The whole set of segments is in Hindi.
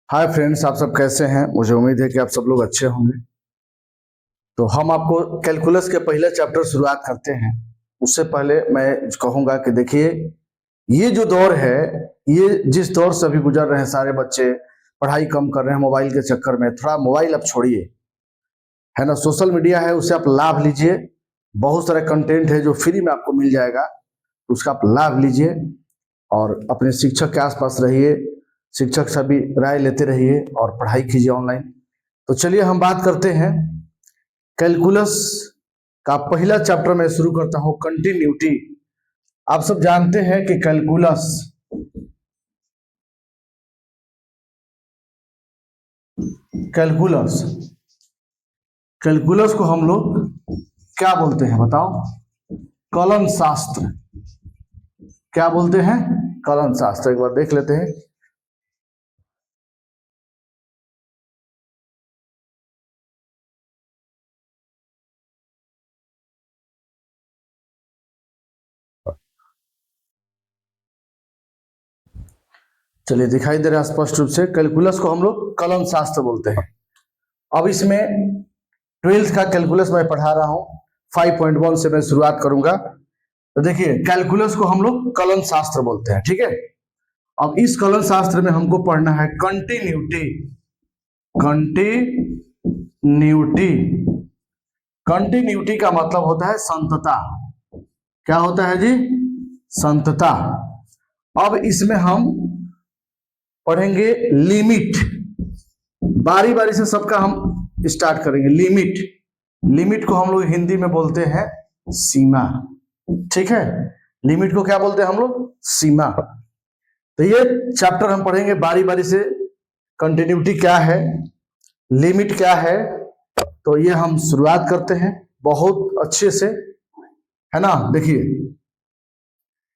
हाय फ्रेंड्स, आप सब कैसे हैं। मुझे उम्मीद है कि आप सब लोग अच्छे होंगे। तो हम आपको कैलकुलस के पहले चैप्टर शुरुआत करते हैं। उससे पहले मैं कहूंगा कि देखिए, ये जो दौर है, ये जिस दौर से अभी गुजर रहे हैं सारे बच्चे, पढ़ाई कम कर रहे हैं मोबाइल के चक्कर में। थोड़ा मोबाइल अब छोड़िए, है ना। सोशल मीडिया है, उससे आप लाभ लीजिए। बहुत सारे कंटेंट है जो फ्री में आपको मिल जाएगा, उसका आप लाभ लीजिए और अपने शिक्षक के आसपास रहिए। शिक्षक से भी राय लेते रहिए और पढ़ाई कीजिए ऑनलाइन। तो चलिए हम बात करते हैं कैलकुलस का पहला चैप्टर। मैं शुरू करता हूं कंटिन्यूटी। आप सब जानते हैं कि कैलकुलस कैलकुलस कैलकुलस को हम लोग क्या बोलते हैं बताओ? कलन शास्त्र। क्या बोलते हैं? कलन शास्त्र। एक बार देख लेते हैं। चलिए, दिखाई दे रहा है स्पष्ट रूप से। कैलकुलस को हम लोग कलन शास्त्र बोलते हैं। अब इसमें 12th का कैलकुलस मैं पढ़ा रहा हूं। 5.1 से मैं शुरुआत करूंगा। तो देखिए, कैलकुलस को हम लोग कलन शास्त्र बोलते हैं, ठीक है। अब इस कलन शास्त्र में हमको पढ़ना है कंटिन्यूटी। कंटिन्यूटी कंटिन्यूटी का मतलब होता है संतता। क्या होता है जी? संतता। अब इसमें हम पढ़ेंगे लिमिट। बारी बारी से सबका हम स्टार्ट करेंगे। लिमिट को हम लोग हिंदी में बोलते हैं सीमा, ठीक है। लिमिट को क्या बोलते हैं हम लोग? सीमा। तो ये चैप्टर हम पढ़ेंगे बारी बारी से। कंटिन्यूटी क्या है, लिमिट क्या है, तो ये हम शुरुआत करते हैं बहुत अच्छे से, है ना। देखिए,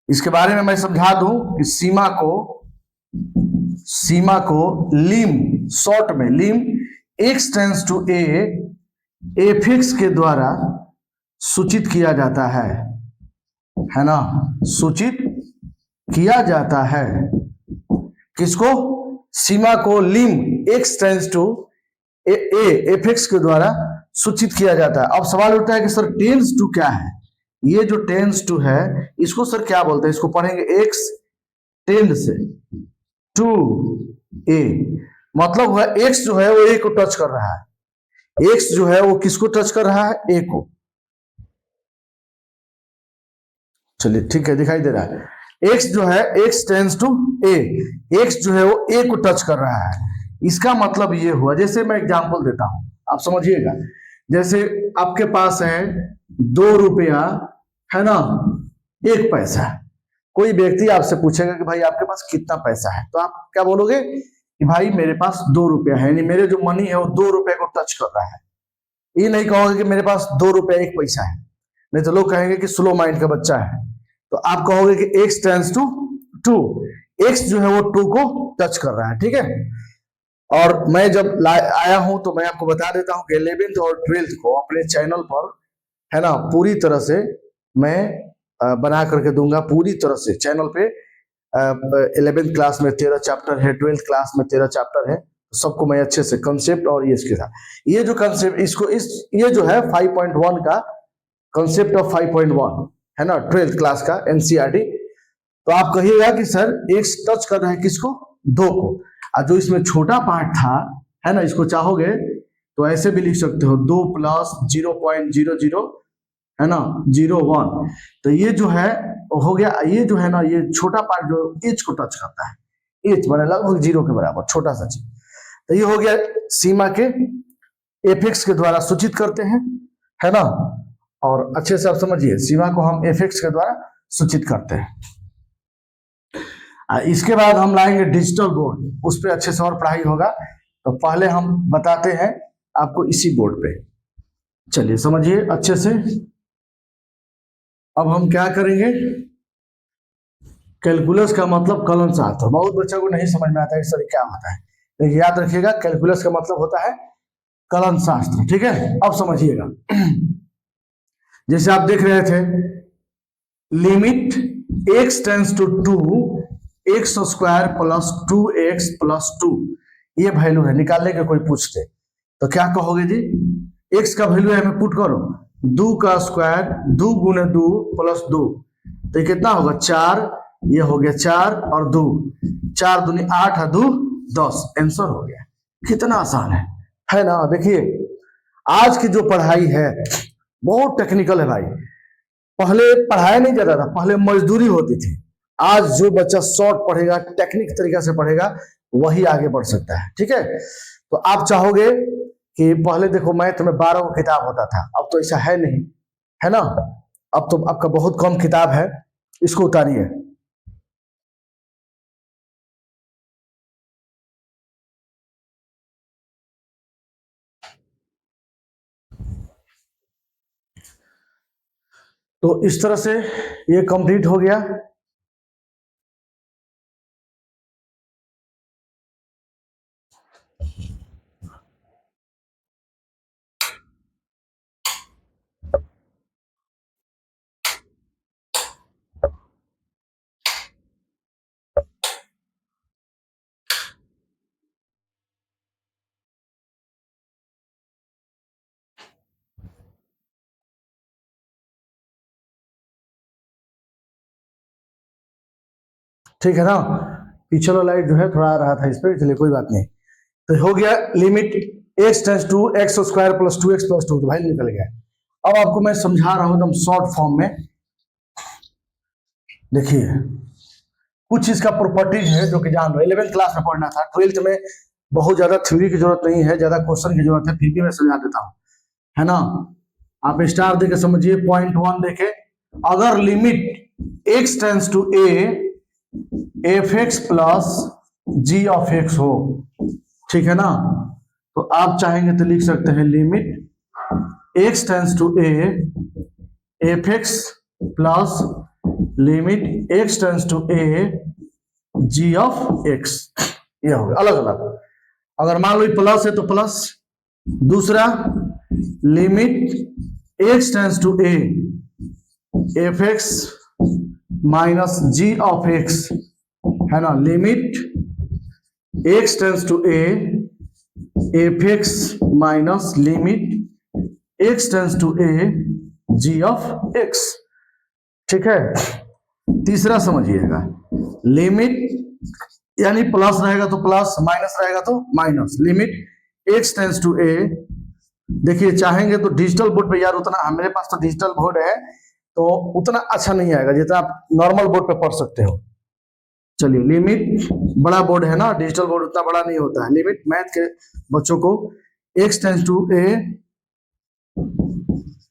इसके बारे में मैं समझा दूं कि सीमा को लिम, शॉर्ट में lim, x tends to a f x के द्वारा सूचित किया जाता है ना। सूचित किया जाता है किसको? सीमा को lim x tends to a f x के द्वारा सूचित किया जाता है। अब सवाल उठता है कि सर टेंस टू क्या है? ये जो टेंस टू है, इसको सर क्या बोलते हैं? इसको पढ़ेंगे एक्स टेंड से टू ए। मतलब हुआ एक्स जो है वो ए को टच कर रहा है। एक्स जो है वो किसको टच कर रहा है? ए को। चलिए, ठीक है, दिखाई दे रहा है। एक्स जो है, x tends to a, x जो है वो ए को टच कर रहा है। इसका मतलब ये हुआ, जैसे मैं एग्जांपल देता हूं, आप समझिएगा। जैसे आपके पास है 2 रुपया, है ना, 1 पैसा। कोई व्यक्ति आपसे पूछेगा कि भाई आपके पास कितना पैसा है, तो आप क्या बोलोगे कि भाई मेरे पास 2 रुपया है, यानी मेरे जो मनी है वो 2 रुपए को टच कर रहा है। ये नहीं कहोगे कि मेरे पास 2 रुपया 1 पैसा है, नहीं तो लोग कहेंगे कि स्लो माइंड का बच्चा है। तो आप कहोगे कि एक्स टेंस टू 2, एक्स जो है वो 2 को टच कर रहा है, ठीक है। और मैं जब आया हूं तो मैं आपको बता देता हूं कि 11th और 12th को अपने चैनल पर, है ना, पूरी तरह से मैं बना करके दूंगा। पूरी तरह से चैनल पे 11th क्लास में 13 चैप्टर है, 12th क्लास में 13 चैप्टर है। सबको मैं अच्छे से कंसेप्ट और ये इसके साथ, ये जो कंसेप्ट, इसको ये जो है 5.1 का कंसेप्ट ऑफ 5.1 है ना, 12th क्लास का एनसीईआरटी। तो आप कहिएगा कि सर एक्स टच कर रहा है किसको? 2 को। और जो इसमें छोटा पार्ट था, है ना, इसको चाहोगे तो ऐसे भी लिख सकते हो, 2 प्लस 0.00, है ना, 0.1। तो ये जो है हो गया। ये जो है ना, ये छोटा पार्ट जो एच को टच करता है, एच माने लगभग 0 के बराबर, छोटा सा चीज। तो ये हो गया सीमा के एफिक्स के द्वारा सूचित करते हैं, है ना। और अच्छे से आप समझिए, सीमा को हम एफिक्स के द्वारा सूचित करते हैं। इसके बाद हम लाएंगे डिजिटल बोर्ड, उस पर अच्छे से और पढ़ाई होगा। तो पहले हम बताते हैं आपको इसी बोर्ड पे। चलिए समझिए अच्छे से। अब हम क्या करेंगे? कैलकुलस का मतलब कलन शास्त्र। बहुत बच्चों को नहीं समझ में आता है सर क्या होता है, लेकिन याद रखिएगा कैलकुलस का मतलब होता है कलन शास्त्र, ठीक है। अब समझिएगा, जैसे आप देख रहे थे limit x tends to 2 x square plus 2x plus 2, ये वैल्यू है, निकालने के कोई पूछते तो क्या कहोगे जी? x का वैल्यू है, मैं पुट करो 2 का स्क्वायर 2 गुने 2 प्लस 2, तो कितना होगा 4, ये हो गया 4 और 2, 4 दूनी 8 और 2 10, आंसर हो गया। कितना आसान है ना? देखिए आज की जो पढ़ाई है बहुत टेक्निकल है भाई। पहले पढ़ाया नहीं जाता था, पहले मजदूरी होती थी। आज जो बच्चा शॉर्ट पढ़ेगा, टेक्निक तरीका से पढ़ेगा, वही आगे बढ़ सकता है। ठीक है, तो आप चाहोगे कि पहले देखो मैथ में 12 किताब होता था, अब तो ऐसा है नहीं, है ना? अब तो आपका बहुत कम किताब है, इसको उतारिए। तो इस तरह से ये कंप्लीट हो गया। ठीक है ना? पीछे वाला लाइट जो है थोड़ा आ रहा था इस पर, चलिए कोई बात नहीं। तो हो गया limit x tends to x square plus 2x plus 2, तो भाई निकल गया। अब आपको मैं समझा रहा हूं एकदम शॉर्ट फॉर्म में। देखिए कुछ इसका प्रॉपर्टीज है जो कि जान लो, 11th क्लास में पढ़ना था, 12th में बहुत ज्यादा थ्योरी की जरूरत नहीं है, ज्यादा क्वेश्चन की जरूरत है, फिर भी मैं समझा देता हूं, है ना? आप स्टार देके समझिए। पॉइंट 1 देखे, अगर limit x tends to a f x plus g of x हो, ठीक है ना? तो आप चाहेंगे तो लिख सकते हैं limit x tends to a f x plus limit x tends to a g of x, ये होगा अलग अलग। अगर मान लो प्लस है तो प्लस, दूसरा limit x tends to a f x minus g of x, है ना? Limit x tends to a f x minus limit x tends to a g of x, ठीक है? तीसरा समझिएगा, लिमिट यानी प्लस रहेगा तो प्लस, माइनस रहेगा तो minus, limit x tends to a। देखिए चाहेंगे तो डिजिटल बोर्ड पे, यार उतना मेरे पास तो डिजिटल बोर्ड है तो उतना अच्छा नहीं आएगा जितना आप नॉर्मल बोर्ड पे पढ़ सकते हो। चलिए लिमिट, बड़ा बोर्ड है ना, डिजिटल बोर्ड उतना बड़ा नहीं होता है। लिमिट मैथ के बच्चों को x टेंस टू a,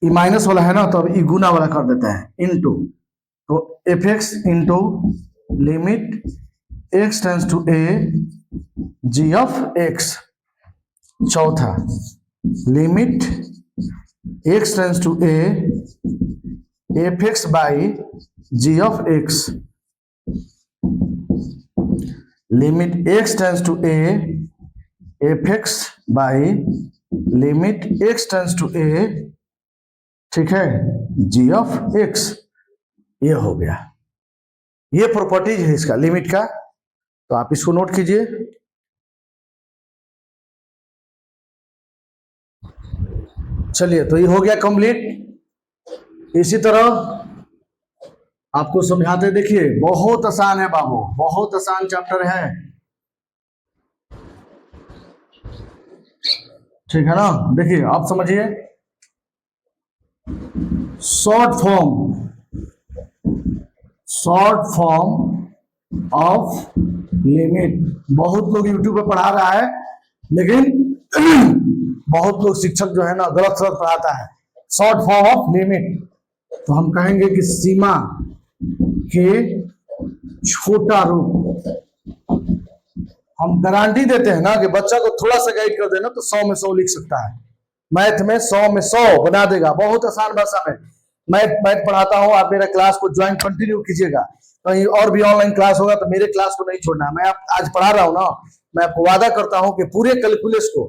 ये माइनस वाला है ना तो अब गुना वाला कर देता है, इनटू, तो f x into limit x tends to a g of x। चौथा limit x tends to a f x by g of x, limit x tends to a f x by limit x tends to a, ठीक है, g ऑफ x। ये हो गया, ये प्रॉपर्टीज है इसका लिमिट का, तो आप इसको नोट कीजिए। चलिए तो ये हो गया कंप्लीट। इसी तरह आपको समझाते, देखिए बहुत आसान है बाबू, बहुत आसान चैप्टर है, ठीक है ना? देखिए आप समझिए, शॉर्ट फॉर्म ऑफ लिमिट। बहुत लोग यूट्यूब पे पढ़ा रहा है, लेकिन बहुत लोग शिक्षक जो है ना गलत सलत पढ़ाता है। शॉर्ट फॉर्म ऑफ लिमिट, तो हम कहेंगे कि सीमा के छोटा रूप। हम गारंटी देते हैं ना कि बच्चा को थोड़ा सा गाइड कर देना तो 100 में 100 लिख सकता है, मैथ में 100 में 100 बना देगा, बहुत आसान भाषा में। मैथ पढ़ाता हूँ, आप मेरा क्लास को ज्वाइन कंटिन्यू कीजिएगा, कहीं और भी ऑनलाइन क्लास होगा तो मेरे क्लास को नहीं छोड़ना। मैं आज पढ़ा रहा हूँ ना, मैं आपको वादा करता हूँ कि पूरे कैलकुलस को,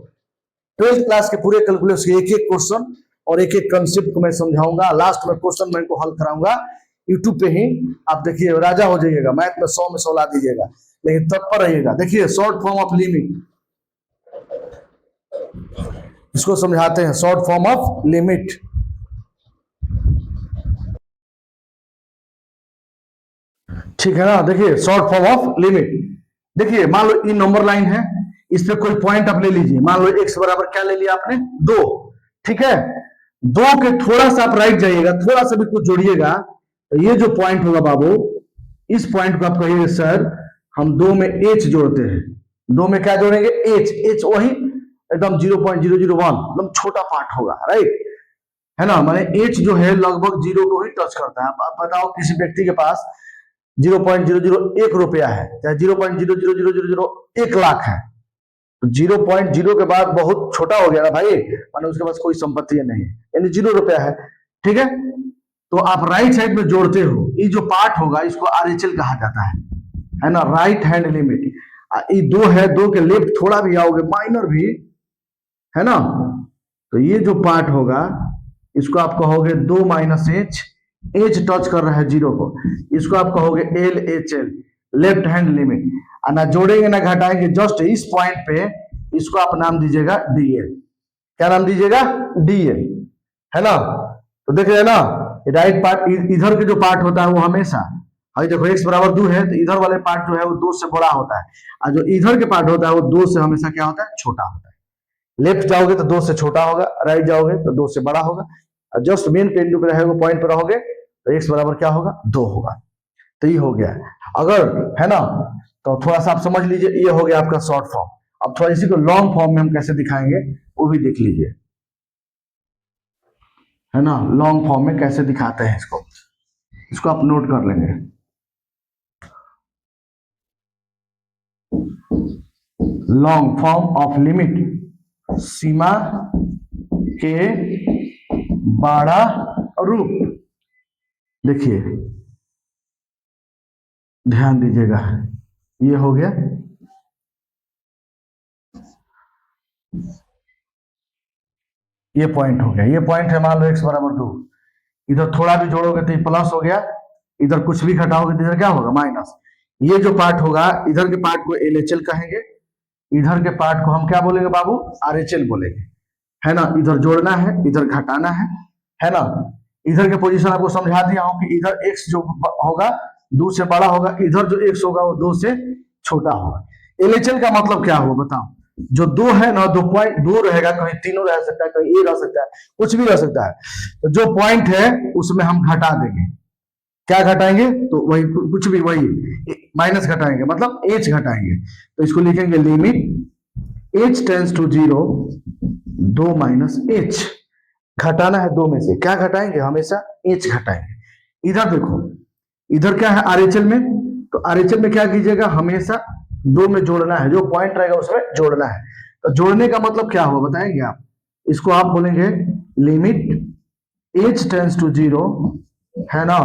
12th क्लास के पूरे कैलकुलस के एक एक क्वेश्चन और एक एक कंसेप्ट को मैं समझाऊंगा, लास्ट में क्वेश्चन मैं इनको हल कराऊंगा। यूट्यूब पे ही आप देखिए, राजा हो जाइएगा, मैथ में 100 में 100 ला दीजिएगा, लेकिन तत्पर रहिएगा। देखिए शॉर्ट फॉर्म ऑफ लिमिट, इसको समझाते हैं, शॉर्ट फॉर्म ऑफ लिमिट। ठीक है ना, देखिए शॉर्ट फॉर्म ऑफ लिमिट। देखिए मान लो ये नंबर लाइन है, इस पे कोई पॉइंट आप ले लीजिए, मान लो x बराबर क्या ले लिया आपने 2, ठीक है, 2 के थोड़ा सा आप राइट जाइएगा, थोड़ा सा भी कुछ जोड़िएगा, तो ये जो पॉइंट होगा बाबू, इस पॉइंट को आप कहिए सर हम 2 में h जोड़ते हैं, 2 में क्या जोड़ेंगे h वही एकदम 0.001, एकदम छोटा पार्ट होगा, राइट है ना, माने h जो है लगभग 0 को ही टच करता है। आप बताओ किसी व्यक्ति के पास 0.001 रुपया है, चाहे 0.00001 लाख है, तो 0.0 के बाद बहुत छोटा हो गया ना भाई, माने उसके पास कोई संपत्ति नहीं है, यानी 0 रुपया है, ठीक है। तो आप राइट साइड में जोड़ते हो, ये जो पार्ट होगा इसको आरएचएल कहा जाता है ना, राइट हैंड लिमिट। ये 2 है, 2 के लेफ्ट थोड़ा भी आओगे, माइनर भी है ना, तो ये जो पार्ट होगा इसको आप कहोगे 2 माइनस एच टच कर रहा है 0 को, इसको आप कहोगे LHL, लेफ्ट हैंड लिमिट। ना जोड़ेंगे ना घटाएंगे, जस्ट इस पॉइंट पे इसको आप नाम दीजिएगा DL। क्या नाम दीजिएगा DL, है ना। तो देख रहे हैं ना, राइट पार्ट, इधर के जो पार्ट होता है वो हमेशा, अभी देखो x बराबर 2 है, तो इधर वाले पार्ट जो है वो 2 से बड़ा होता है, और जो इधर के पार्ट होता है वो 2 से हमेशा क्या होता है, छोटा होता है। लेफ्ट जाओगे तो 2 से छोटा होगा, राइट जाओगे तो 2 से बड़ा होगा, और जस्ट मेन बिंदु पे रहेगा, पॉइंट पे रहोगे तो x बराबर क्या होगा 2 होगा। तो ये हो गया, अगर है ना, तो थोड़ा सा आप समझ लीजिए, ये हो गया आपका शॉर्ट फॉर्म। अब थोड़ा इसी को लॉन्ग फॉर्म में हम कैसे दिखाएंगे वो भी देख लीजिए, है ना, लॉन्ग फॉर्म में कैसे दिखाते हैं इसको आप नोट कर लेंगे। लॉन्ग फॉर्म ऑफ लिमिट, सीमा के बड़ा रूप। देखिए ध्यान दीजिएगा, ये हो गया, ये पॉइंट हो गया, ये पॉइंट है, मान लो x बराबर 2, इधर थोड़ा भी जोड़ोगे तो ये प्लस हो गया, इधर कुछ भी घटाओगे तो इधर क्या होगा माइनस। ये जो पार्ट होगा, इधर के पार्ट को LHL कहेंगे, इधर के पार्ट को हम क्या बोलेंगे बाबू, RHL बोलेंगे, है ना। इधर जोड़ना है, इधर घटाना है ना। इधर के पोजीशन आपको समझा दिया हूं कि इधर x जो होगा 2 से बड़ा होगा, इधर जो x होगा वो 2 से छोटा होगा। LHL का मतलब क्या होगा बताओ, जो 2 है ना, 2 पॉइंट 2 रहेगा, कहीं तीनों रह सकता है, कहीं ए रह सकता है, कुछ भी रह सकता है, तो जो पॉइंट है उसमें हम घटा देंगे। क्या घटाएंगे, तो वही कुछ भी, वही माइनस घटाएंगे, मतलब h घटाएंगे, तो इसको लिखेंगे limit h tends to 0, 2 minus h। घटाना है 2 में से, क्या घटाएंगे, हमेशा h घटाएंगे। इधर देखो, इधर क्या है RHL में, तो RHL में क्या कीजिएगा, हमेशा 2 में जोड़ना है, जो पॉइंट रहेगा उसमें जोड़ना है। तो जोड़ने का मतलब क्या होगा बताएंगे आप, इसको आप बोलेंगे लिमिट h टेंड्स टू 0, है ना,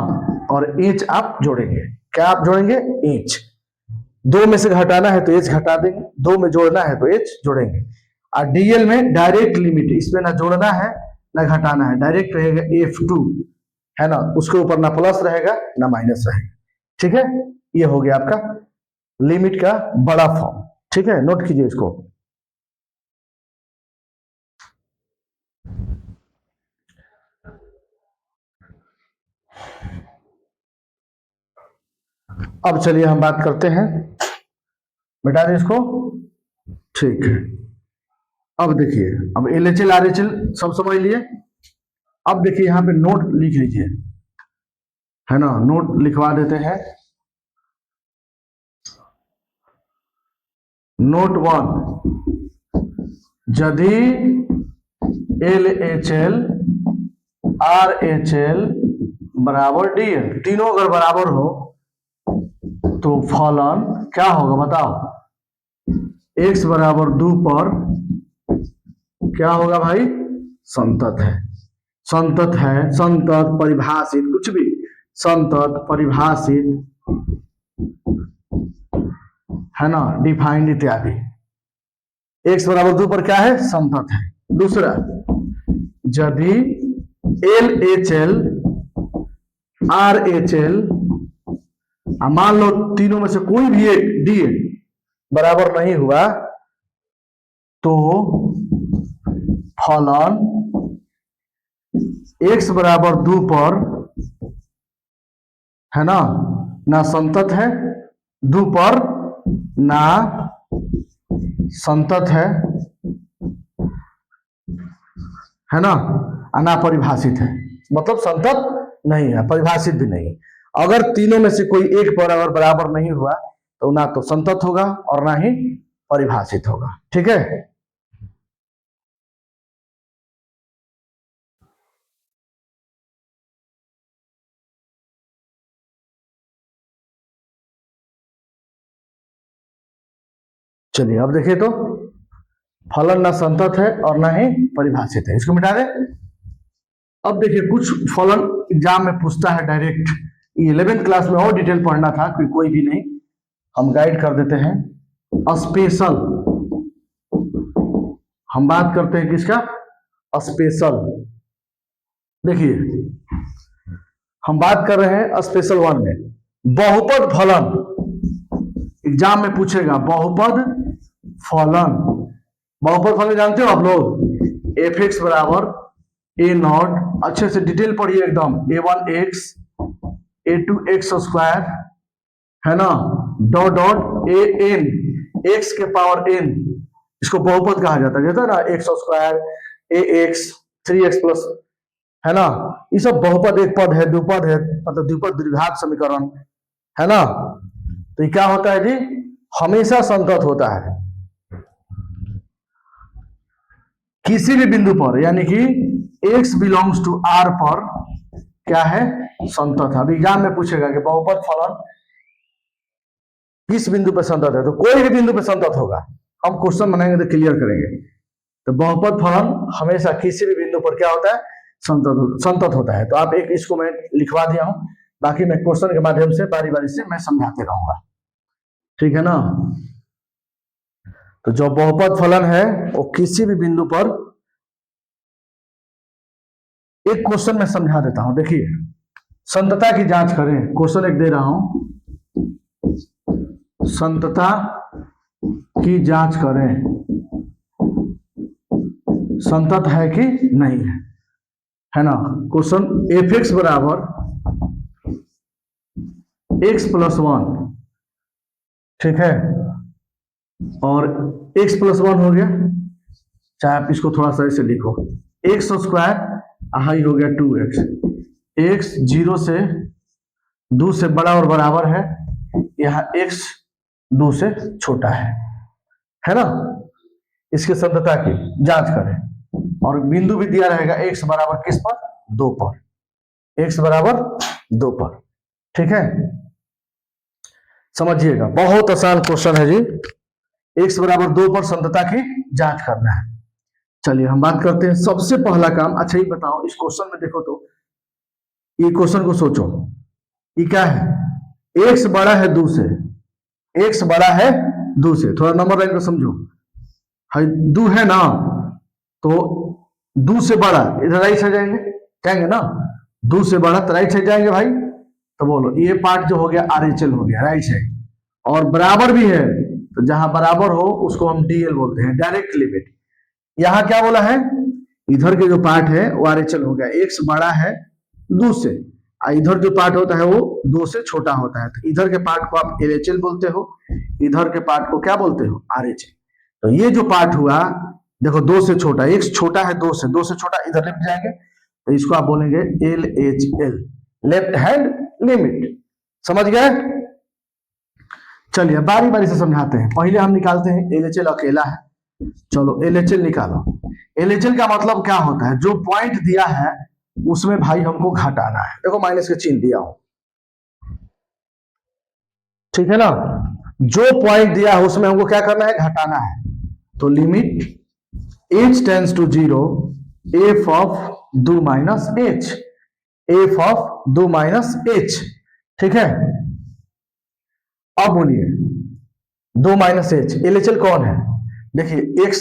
और h आप जोड़ेंगे, क्या आप जोड़ेंगे h। 2 में से घटाना है तो h घटा देंगे, 2 में जोड़ना है तो h जोड़ेंगे। और DL में डायरेक्ट लिमिट, इसमें ना जोड़ना है ना घटाना है, डायरेक्ट रहेगा F2, है ना, उसके ऊपर ना प्लस रहेगा ना माइनस रहेगा, ठीक है। ये हो गया आपका लिमिट का बड़ा फॉर्म, ठीक है, नोट कीजिए इसको। अब चलिए हम बात करते हैं, मिटा दें इसको, ठीक है। अब देखिए, अब LHL RHL सब समझ लिए, अब देखिए यहां पे नोट लिख लीजिए, है ना, नोट लिखवा देते हैं। नोट 1, यदि LHL RHL बराबर DL, तीनों अगर बराबर हो तो फलन क्या होगा बताओ, x बराबर 2 पर क्या होगा भाई, संतत है, संतत है, संतत परिभाषित, कुछ भी, संतत परिभाषित, है ना, डिफाइंड इत्यादि। x बराबर 2 पर क्या है, संतत है। दूसरा, यदि LHL RHL, मान लो तीनों में से कोई भी एक डी बराबर नहीं हुआ तो फलन x बराबर 2 पर, है ना संतत है, 2 पर ना संतत है ना परिभाषित है, मतलब संतत नहीं है, परिभाषित भी नहीं। अगर तीनों में से कोई एक पर अगर बराबर नहीं हुआ तो ना तो संतत होगा और ना ही परिभाषित होगा। ठीक है, चलिए अब देखिए तो फलन ना संतत है और ना ही परिभाषित है, इसको मिटा दे। अब देखिए कुछ फलन एग्जाम में पूछता है डायरेक्ट, 11th क्लास में और डिटेल पढ़ना था, कोई भी नहीं, हम गाइड कर देते हैं। स्पेशल, हम बात करते हैं किसका, स्पेशल। देखिए हम बात कर रहे हैं स्पेशल 1 में बहुपद फलन, एग्जाम में पूछेगा बहुपद फलन। बहुपद फलन जानते हो आप लोग, f(x) बराबर a0, अच्छे से डिटेल पढ़िए एकदम, a1x a2x², है ना, डॉट डॉट an, x के पावर n, इसको बहुपद कहा जाता है ना, x² ax 3x+, है ना, ये सब बहुपद। एक पद है, द्विपद है, मतलब द्विपद द्विघात समीकरण, है ना। तो ये क्या होता है जी, हमेशा संतत होता है किसी भी बिंदु पर, यानी कि x बिलोंग्स टू r पर क्या है, संतत है। अब एग्जाम में पूछेगा कि बहुपद फलन किस बिंदु पर संतत है, तो कोई भी बिंदु पर संतत होगा, हम क्वेश्चन बनाएंगे तो क्लियर करेंगे। तो बहुपद फलन हमेशा किसी भी बिंदु पर क्या होता है, संतत होता है। तो आप एक इसको मैं लिखवा दिया हूं, बाकी मैं क्वेश्चन के माध्यम से बारी बारी से मैं समझाते रहूंगा, ठीक है ना। तो जो बहुपद फलन है वो किसी भी बिंदु पर, एक क्वेश्चन में समझा देता हूं, देखिए संतता की जांच करें, क्वेश्चन एक दे रहा हूं, संतता की जांच करें, संतत है कि नहीं है ना। क्वेश्चन f(x) बराबर x+1, ठीक है, और x+1 हो गया, चाहे आप इसको थोड़ा सा ऐसे लिखो, x² हाई हो गया 2x, x 0 से 2 से बड़ा और बराबर है, यहाँ x 2 से छोटा है ना। इसके संतता की जांच करें, और बिंदु भी दिया रहेगा x बराबर किस पर, 2 पर, x बराबर 2 पर, ठीक है। समझिएगा बहुत आसान क्वेश्चन है जी, x बराबर 2 पर संतता की जांच करना है। चलिए हम बात करते हैं, सबसे पहला काम, अच्छा ये बताओ इस क्वेश्चन में देखो तो, ये क्वेश्चन को सोचो, ये क्या है, x बड़ा है 2 से, x बड़ा है 2 से, थोड़ा नंबर लाइन को समझो, 2 है ना, तो 2 से बड़ा इधर राइट साइड जाएंगे ना, 2 से बड़ा तो राइट साइड जाएंगे भाई, तो बोलो ये पार्ट जो हो गया RHL हो गया राइट साइड, और बराबर भी है तो जहां बराबर हो उसको हम DL बोलते हैं, डायरेक्ट लिमिट। यहां क्या बोला है, इधर के जो पार्ट है वो RHL हो गया, x बड़ा है 2 से, इधर जो पार्ट होता है वो 2 से छोटा होता है, तो इधर के पार्ट को आप LHL बोलते हो, इधर के पार्ट को क्या बोलते हो, RHL। तो ये जो पार्ट हुआ देखो 2 से छोटा, x छोटा है 2 से छोटा, इधर लेफ्ट जाएंगे तो इसको आप बोलेंगे LHL, लेफ्ट हैंड लिमिट, समझ गए। चलिए बारी बारी से समझाते हैं, पहले हम निकालते हैं LHL अकेला है, चलो LHL निकालो। LHL का मतलब क्या होता है, जो पॉइंट दिया है उसमें भाई हमको घटाना है, देखो माइनस का चिन्ह दिया हूं, ठीक है ना, जो पॉइंट दिया है उसमें हमको क्या करना है, घटाना है। तो limit h tends to 0 f of 2 minus h, f of 2 minus h, ठीक है। अब बोलिए 2 माइनस h, LHL कौन है, देखिए x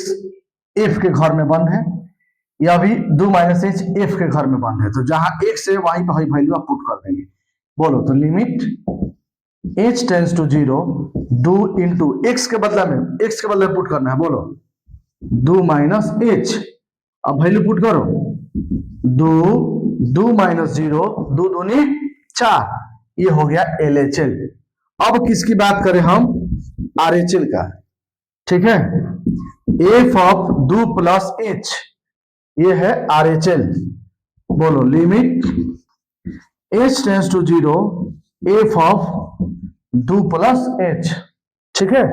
f के घर में बंद है, या भी डू माइनस एच एफ के घर में बंद है, तो जहां x है वहीं पर वैल्यू आप पुट कर देंगे। बोलो तो limit h tends to 0 two into x के बदला में पुट करना है। बोलो डू माइनस एच, अब वैल्यू पुट करो डू माइनस 0 डू दूनी 4, ये हो गया LHL। अब किसकी बात करें हम, RHL का, ठीक है। F of two plus h, ये है RHL। बोलो limit h tends to 0 f of two plus h, ठीक है।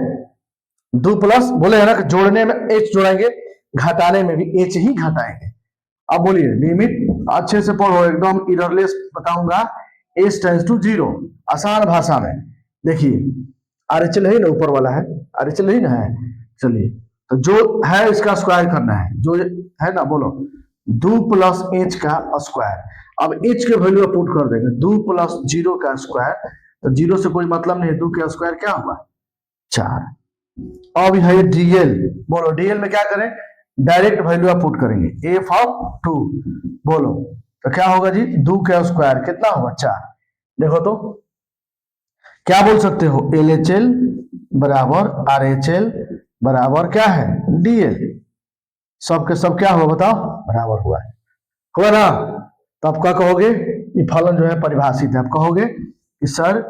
डू प्लस बोले है ना कि जोड़ने में h जोड़ेंगे, घटाने में भी h ही घटाएंगे। अब बोलिए लिमिट, अच्छे से पढ़ो, एकदम इररलेस बताऊंगा। h टेंस टू 0, आसान भाषा में देखिए, RHL है ना, ऊपर वाला है RHL है ना, है। चलिए तो जो है इसका स्क्वायर करना है, जो है ना, बोलो डू प्लस एच का स्क्वायर। अब एच के वैल्यू पुट कर देंगे, डू प्लस 0 का स्क्वायर, तो 0 से कोई मतलब नहीं है, डू का स्क्वायर क्या हुआ 4। अब है डीएल, बोलो डीएल में क्या करें, डायरेक्ट वैल्यू आप पुट करेंगे एफ ऑफ 2, बोलो तो क्या होगा जी, डू का स्क्वायर कितना होगा 4। देखो तो क्या बोल सकते हो, LHL बराबर RHL बराबर क्या है DL, सब के सब क्या हुआ बताओ, बराबर हुआ है ना। तो आप क्या कहोगे, ये फलन जो है परिभाषित है। आप कहोगे कि सर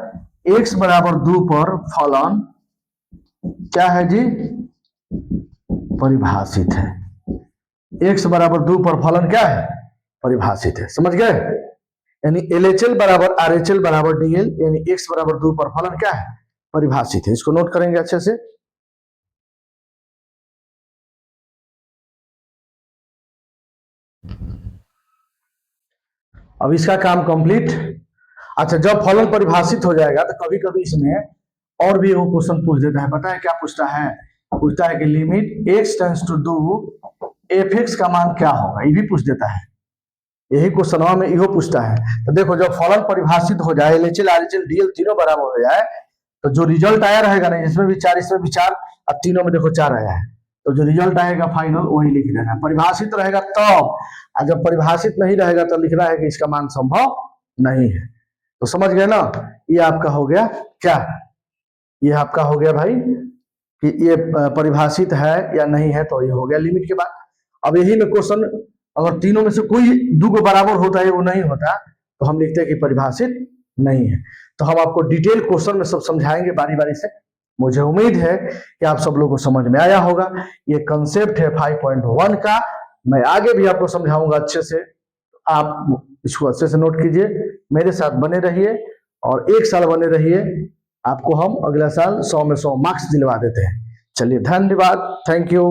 x बराबर 2 पर फलन क्या है जी, परिभाषित है। x बराबर 2 पर फलन क्या है, परिभाषित है, समझ गए। यानी LHL बराबर RHL बराबर DL, यानी x बराबर 2 पर फलन क्या है, परिभाषित है। इसको नोट करेंगे अच्छे से। अब इसका काम कंप्लीट। अच्छा, जब फलन परिभाषित हो जाएगा तो कभी कभी इसमें और भी वो क्वेश्चन पूछ देता है, पता है क्या पूछता है, पूछता है कि limit x tends to two fx का मान क्या होगा, ये भी पूछ देता है। यही क्वेश्चन में इहो पूछता है। तो देखो जब फलन परिभाषित हो जाए, LHL RHL DL तीनों बराबर हो जाए, तो जो रिजल्ट आया रहेगा ना, इसमें भी 4 इसमें भी 4, अब तीनों में देखो 4 आया है, तो जो रिजल्ट आएगा फाइनल वही लिख देना है। परिभाषित रहेगा तब, और जब परिभाषित नहीं रहेगा तो लिखना है कि इसका मान संभव नहीं है। तो समझ गए ना, ये आपका हो गया क्या, ये आपका हो गया भाई कि ये परिभाषित है या नहीं है, तो ये हो गया लिमिट के बाद। अब यही में क्वेश्चन, अगर तीनों में से कोई दो को बराबर होता है वो नहीं होता, तो हम लिखते हैं कि परिभाषित नहीं है। तो हम आपको डिटेल क्वेश्चन में सब समझाएंगे बारी बारी से। मुझे उम्मीद है कि आप सब लोगों को समझ में आया होगा। ये कंसेप्ट है 5.1 का, मैं आगे भी आपको समझाऊंगा अच्छे से। आप इसको अच्छे से नोट कीजिए, मेरे साथ बने रहिए और 1 साल बने रहिए। आपको हम अगला साल 100 में 100 मार्क्स दिलवा देते हैं। चलिए धन्यवाद, थैंक यू।